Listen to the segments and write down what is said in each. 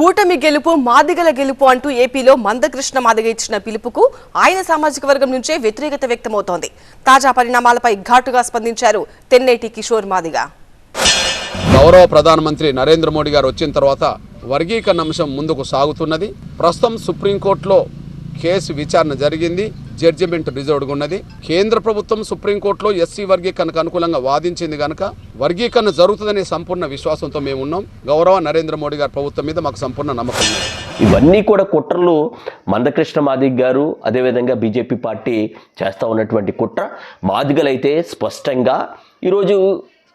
కూటమి గెలుపు మాదిగల గెలుపు అంటూ ఏపీలో మందకృష్ణ మాదిగ ఇచ్చిన పిలుపుకు ఆయన సామాజిక వర్గం నుంచే వ్యతిరేకత వ్యక్తమవుతోంది. తాజా పరిణామాలపై ఘాటుగా స్పందించారు తెన్నేటి కిషోర్ మాదిగ. గౌరవ ప్రధానమంత్రి నరేంద్ర మోడీ గారు వచ్చిన తర్వాత వర్గీకరణ అంశం ముందుకు సాగుతున్నది. ప్రస్తుతం సుప్రీంకోర్టులో కేసు విచారణ జరిగింది. జడ్జిమెంట్ రిజర్వ్డ్గా ఉన్నది. కేంద్ర ప్రభుత్వం సుప్రీంకోర్టులో ఎస్సీ వర్గీకరణకు అనుకూలంగా వాదించింది కనుక వర్గీకరణ జరుగుతుందనే సంపూర్ణ విశ్వాసంతో మేము ఉన్నాం. గౌరవ నరేంద్ర మోడీ గారి ప్రభుత్వం మీద మాకు సంపూర్ణ నమ్మకం ఉంది. ఇవన్నీ కూడా కుట్రలు మందకృష్ణ మాదిగ గారు అదేవిధంగా బీజేపీ పార్టీ చేస్తూ ఉన్నటువంటి కుట్ర. మాదిగలైతే స్పష్టంగా ఈరోజు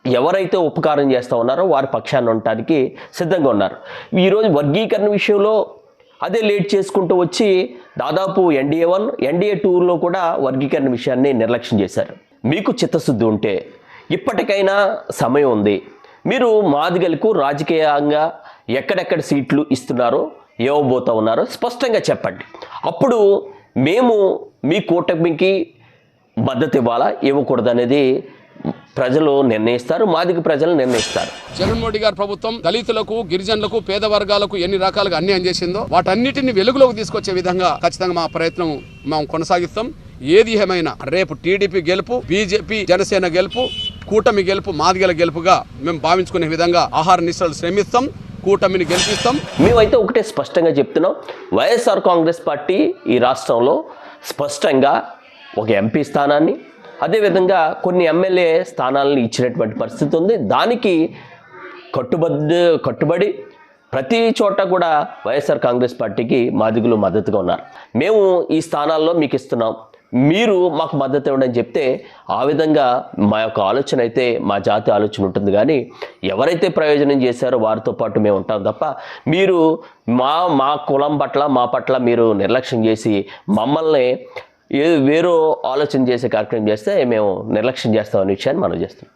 ఎవరైతే ఉపకారం చేస్తూ ఉన్నారో వారి పక్షాన్ని ఉండటానికి సిద్ధంగా ఉన్నారు. ఈరోజు వర్గీకరణ విషయంలో అదే లేట్ చేసుకుంటూ వచ్చి దాదాపు ఎన్డీఏ 1, ఎన్డీఏ 2లో కూడా వర్గీకరణ విషయాన్ని నిర్లక్ష్యం చేశారు. మీకు చిత్తశుద్ధి ఉంటే ఇప్పటికైనా సమయం ఉంది. మీరు మాదిగలకు రాజకీయంగా ఎక్కడెక్కడ సీట్లు ఇస్తున్నారో ఇవ్వబోతూ ఉన్నారో స్పష్టంగా చెప్పండి. అప్పుడు మేము మీ కూటమికి మద్దతు ఇవ్వాలా ఇవ్వకూడదు అనేది ప్రజలు నిర్ణయిస్తారు. మాదిగ ప్రజలు నిర్ణయిస్తారు. జగన్మోహన్ గారి ప్రభుత్వం దళితులకు, గిరిజనులకు, పేద వర్గాలకు ఎన్ని రకాలుగా అన్యాయం చేసిందో వాటన్నిటిని వెలుగులోకి తీసుకొచ్చే విధంగా ఖచ్చితంగా మా ప్రయత్నం మేము కొనసాగిస్తాం. ఏది ఏమైనా రేపు టీడీపీ గెలుపు, బీజేపీ జనసేన గెలుపు, కూటమి గెలుపు మాదిగల గెలుపుగా మేము భావించుకునే విధంగా ఆహార నిశ్చలు శ్రమిస్తాం. కూటమిని గెలిపిస్తాం. మేమైతే ఒకటే స్పష్టంగా చెప్తున్నాం. వైఎస్ఆర్ కాంగ్రెస్ పార్టీ ఈ రాష్ట్రంలో స్పష్టంగా ఒక ఎంపీ స్థానాన్ని అదేవిధంగా కొన్ని ఎమ్మెల్యే స్థానాలను ఇచ్చినటువంటి పరిస్థితి ఉంది. దానికి కట్టుబడి ప్రతి చోట కూడా వైఎస్ఆర్ కాంగ్రెస్ పార్టీకి మాదిగలు మద్దతుగా ఉన్నారు. మేము ఈ స్థానాల్లో మీకు ఇస్తున్నాం, మీరు మాకు మద్దతు ఇవ్వడం చెప్తే ఆ విధంగా మా యొక్క ఆలోచన అయితే మా జాతి ఆలోచన ఉంటుంది. కానీ ఎవరైతే ప్రయోజనం చేశారో వారితో పాటు మేము ఉంటాం తప్ప మీరు మా కులం పట్ల మా పట్ల మీరు నిర్లక్ష్యం చేసి మమ్మల్ని వేరే ఆలోచన చేసే కార్యక్రమం చేస్తే మేము నిర్లక్ష్యం చేస్తామనే విషయాన్ని మనం చేస్తాం.